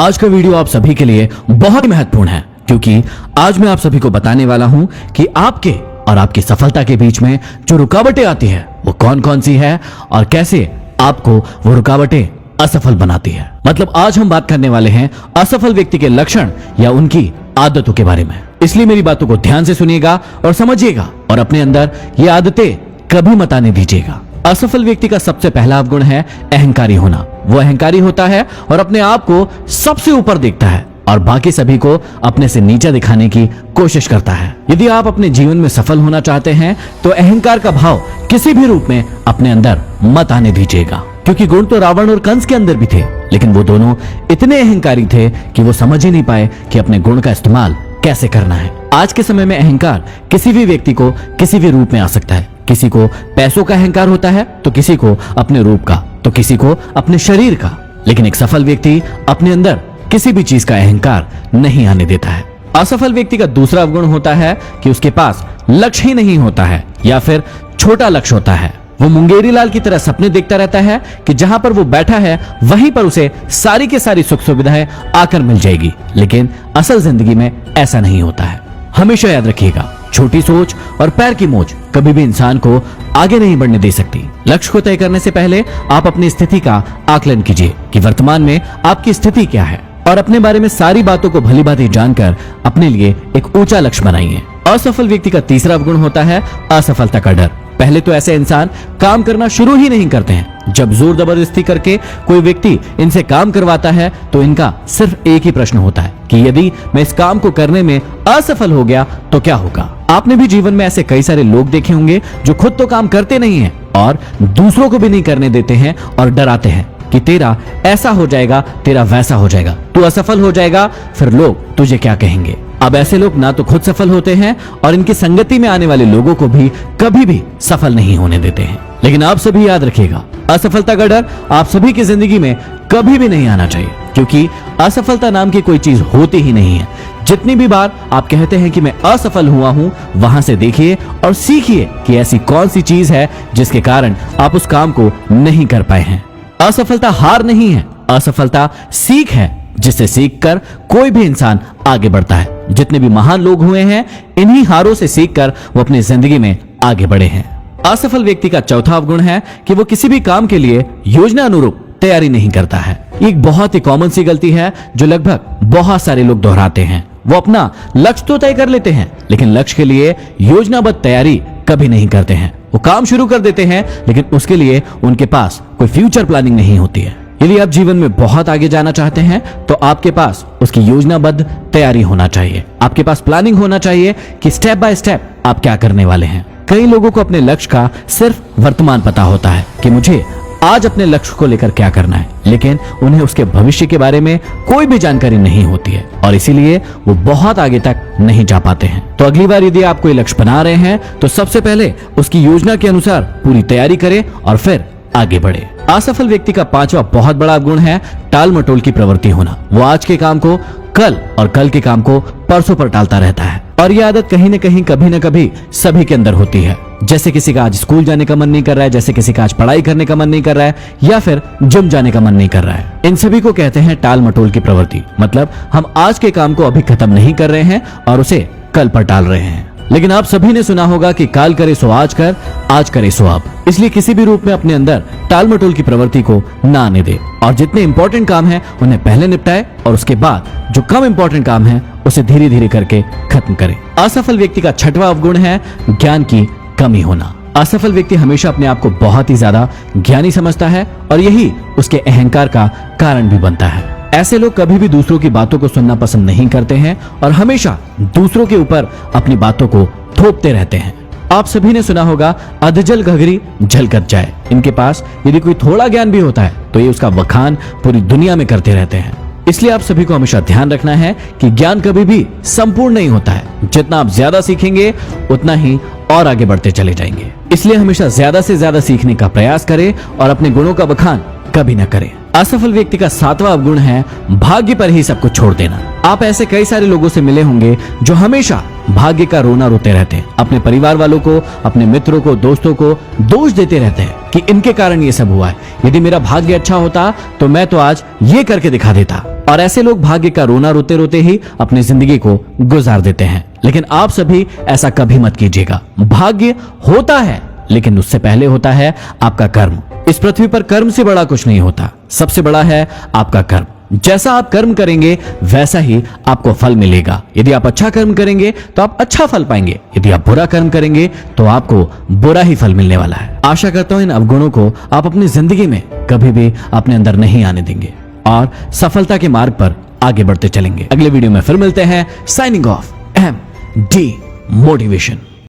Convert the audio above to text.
आज का वीडियो आप सभी के लिए बहुत ही महत्वपूर्ण है, क्योंकि आज मैं आप सभी को बताने वाला हूं कि आपके और आपकी सफलता के बीच में जो रुकावटें आती है वो कौन कौन सी है और कैसे आपको वो रुकावटें असफल बनाती है। मतलब आज हम बात करने वाले हैं असफल व्यक्ति के लक्षण या उनकी आदतों के बारे में। इसलिए मेरी बातों को ध्यान से सुनिएगा और समझिएगा और अपने अंदर ये आदतें कभी मत आने दीजिएगा। असफल व्यक्ति का सबसे पहला अवगुण है अहंकारी होना। वो अहंकारी होता है और अपने आप को सबसे ऊपर देखता है और बाकी सभी को अपने से नीचा दिखाने की कोशिश करता है। यदि आप अपने जीवन में सफल होना चाहते हैं तो अहंकार का भाव किसी भी रूप में अपने अंदर मत आने दीजिएगा, क्योंकि गुण तो रावण और कंस के अंदर भी थे, लेकिन वो दोनों इतने अहंकारी थे कि वो समझ ही नहीं पाए कि अपने गुण का इस्तेमाल कैसे करना है। आज के समय में अहंकार किसी भी व्यक्ति को किसी भी रूप में आ सकता है। किसी को पैसों का अहंकार होता है तो किसी को अपने रूप का, तो किसी को अपने शरीर का। लेकिन एक सफल व्यक्ति अपने अंदर किसी भी चीज का अहंकार नहीं आने देता है। असफल व्यक्ति का दूसरा अवगुण होता है कि उसके पास लक्ष्य ही नहीं होता है या फिर छोटा लक्ष्य होता है। वो मुंगेरी लाल की तरह सपने देखता रहता है कि जहां पर वो बैठा है वहीं पर उसे सारी की सारी सुख सुविधाएं आकर मिल जाएगी, लेकिन असल जिंदगी में ऐसा नहीं होता है। हमेशा याद रखिएगा, छोटी सोच और पैर की मोच कभी भी इंसान को आगे नहीं बढ़ने दे सकती। लक्ष्य को तय करने से पहले आप अपनी स्थिति का आकलन कीजिए कि वर्तमान में आपकी स्थिति क्या है और अपने बारे में सारी बातों को भली भांति जानकर अपने लिए एक ऊंचा लक्ष्य बनाइए। असफल व्यक्ति का तीसरा अवगुण होता है असफलता का डर। पहले तो ऐसे इंसान काम करना शुरू ही नहीं करते हैं। जब जोर जबरदस्ती करके कोई व्यक्ति इनसे काम करवाता है तो इनका सिर्फ एक ही प्रश्न होता है कि यदि मैं इस काम को करने में असफल हो गया तो क्या होगा। आपने भी जीवन में ऐसे कई सारे लोग देखे होंगे जो खुद तो काम करते नहीं हैं और दूसरों को भी नहीं करने देते हैं और डराते हैं कि तेरा ऐसा हो जाएगा, तेरा वैसा हो जाएगा, तू असफल हो जाएगा, फिर लोग तुझे क्या कहेंगे। अब ऐसे लोग ना तो खुद सफल होते हैं और इनकी संगति में आने वाले लोगों को भी कभी भी सफल नहीं होने देते हैं। लेकिन आप सभी याद रखिएगा, असफलता का डर आप सभी की जिंदगी में कभी भी नहीं आना चाहिए, क्योंकि असफलता नाम की कोई चीज होती ही नहीं है। जितनी भी बार आप कहते हैं कि मैं असफल हुआ हूं, वहां से देखिए और सीखिए कि ऐसी कौन सी चीज है जिसके कारण आप उस काम को नहीं कर पाए हैं। असफलता हार नहीं है, असफलता सीख है, जिससे सीखकर कोई भी इंसान आगे बढ़ता है। जितने भी महान लोग हुए हैं, इन्हीं हारों से सीखकर वो अपनी जिंदगी में आगे बढ़े हैं। असफल व्यक्ति का चौथा अवगुण है कि वो किसी भी काम के लिए योजना अनुरूप तैयारी नहीं करता है। एक बहुत ही कॉमन सी गलती है जो लगभग बहुत सारे लोग दोहराते हैं। वो अपना लक्ष्य तो तय कर लेते हैं, लेकिन लक्ष्य के लिए योजनाबद्ध तैयारी कभी नहीं करते हैं। वो काम शुरू कर देते हैं, लेकिन उसके लिए उनके पास कोई फ्यूचर प्लानिंग नहीं होती है। यदि आप जीवन में बहुत आगे जाना चाहते हैं तो आपके पास उसकी योजनाबद्ध तैयारी होना चाहिए। आपके पास प्लानिंग होना चाहिए कि स्टेप बाय स्टेप आप क्या करने वाले हैं। कई लोगों को अपने लक्ष्य का सिर्फ वर्तमान पता होता है कि मुझे आज अपने लक्ष्य को लेकर क्या करना है, लेकिन उन्हें उसके भविष्य के बारे में कोई भी जानकारी नहीं होती है और इसीलिए वो बहुत आगे तक नहीं जा पाते हैं। तो अगली बार यदि आप कोई लक्ष्य बना रहे हैं तो सबसे पहले उसकी योजना के अनुसार पूरी तैयारी करें और फिर आगे बढ़े। असफल व्यक्ति का पांचवा बहुत बड़ा गुण है टाल मटोल की प्रवृत्ति होना। वो आज के काम को कल और कल के काम को परसों पर टालता रहता है और यह आदत कहीं न कहीं कभी न कभी सभी के अंदर होती है। जैसे किसी का आज स्कूल जाने का मन नहीं कर रहा है, जैसे किसी का आज पढ़ाई करने का मन नहीं कर रहा है या फिर जिम जाने का मन नहीं कर रहा है। इन सभी को कहते हैं टाल मटोल की प्रवृत्ति। मतलब हम आज के काम को अभी खत्म नहीं कर रहे हैं और उसे कल पर टाल रहे हैं। लेकिन आप सभी ने सुना होगा कि काल करे सो आज कर, आज करे सो अब। इसलिए किसी भी रूप में अपने अंदर टाल मटोल की प्रवृत्ति को ना आने दे और जितने इंपॉर्टेंट काम हैं उन्हें पहले निपटाए और उसके बाद जो कम इंपॉर्टेंट काम है उसे धीरे धीरे करके खत्म करें। असफल व्यक्ति का छठवां अवगुण है ज्ञान की कमी होना। असफल व्यक्ति हमेशा अपने आप को बहुत ही ज्यादा ज्ञानी समझता है और यही उसके अहंकार का कारण भी बनता है। ऐसे लोग कभी भी दूसरों की बातों को सुनना पसंद नहीं करते हैं और हमेशा दूसरों के ऊपर अपनी बातों को थोपते रहते हैं। आप सभी ने सुना होगा अधजल घघरी झलकत जाए। इनके पास यदि कोई थोड़ा ज्ञान भी होता है तो ये उसका बखान पूरी दुनिया में करते रहते हैं। इसलिए आप सभी को हमेशा ध्यान रखना है कि ज्ञान कभी भी संपूर्ण नहीं होता है। जितना आप ज्यादा सीखेंगे उतना ही और आगे बढ़ते चले जाएंगे। इसलिए हमेशा ज्यादा से ज्यादा सीखने का प्रयास करें और अपने गुणों का बखान कभी न करें। असफल व्यक्ति का सातवां अवगुण है भाग्य पर ही सब कुछ छोड़ देना। आप ऐसे कई सारे लोगों से मिले होंगे जो हमेशा भाग्य का रोना रोते रहते हैं। अपने परिवार वालों को, अपने मित्रों को, दोस्तों को दोष देते रहते हैं कि इनके कारण ये सब हुआ है। यदि मेरा भाग्य अच्छा होता तो मैं तो आज ये करके दिखा देता। और ऐसे लोग भाग्य का रोना रोते रोते ही अपनी जिंदगी को गुजार देते हैं। लेकिन आप सभी ऐसा कभी मत कीजिएगा। भाग्य होता है, लेकिन उससे पहले होता है आपका कर्म। इस पृथ्वी पर कर्म से बड़ा कुछ नहीं होता, सबसे बड़ा है आपका कर्म। जैसा आप कर्म करेंगे वैसा ही आपको फल मिलेगा। यदि आप अच्छा कर्म करेंगे तो आप अच्छा फल पाएंगे, यदि आप बुरा कर्म करेंगे तो आपको बुरा ही फल मिलने वाला है। आशा करता हूं इन अवगुणों को आप अपनी जिंदगी में कभी भी अपने अंदर नहीं आने देंगे और सफलता के मार्ग पर आगे बढ़ते चलेंगे। अगले वीडियो में फिर मिलते हैं। Signing off, MD motivation.